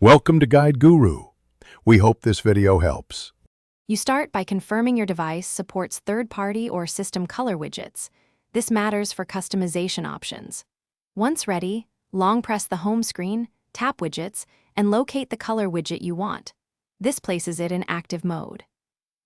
Welcome to Guide Guru. We hope this video helps. You start by confirming your device supports third-party or system color widgets. This matters for customization options. Once ready, long press the home screen, tap Widgets, and locate the color widget you want. This places it in active mode.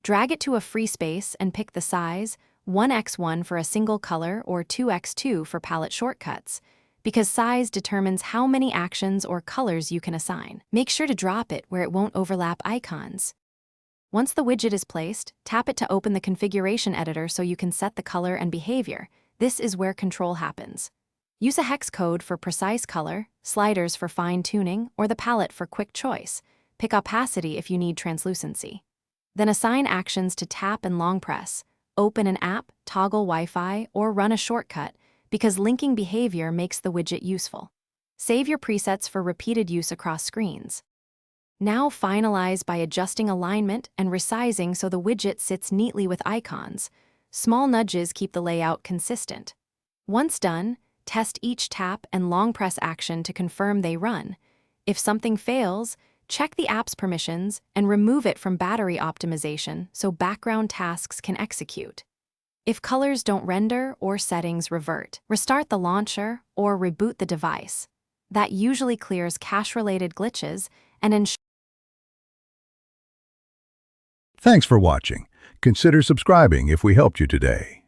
Drag it to a free space and pick the size, 1x1 for a single color or 2x2 for palette shortcuts, because size determines how many actions or colors you can assign. Make sure to drop it where it won't overlap icons. Once the widget is placed, tap it to open the configuration editor so you can set the color and behavior. This is where control happens. Use a hex code for precise color, sliders for fine-tuning, or the palette for quick choice. Pick opacity if you need translucency. Then assign actions to tap and long press. Open an app, toggle Wi-Fi, or run a shortcut, because linking behavior makes the widget useful. Save your presets for repeated use across screens. Now finalize by adjusting alignment and resizing so the widget sits neatly with icons. Small nudges keep the layout consistent. Once done, test each tap and long press action to confirm they run. If something fails, check the app's permissions and remove it from battery optimization so background tasks can execute. If colors don't render or settings revert, restart the launcher or reboot the device. That usually clears cache-related glitches and ensures. Thanks for watching. Consider subscribing if we helped you today.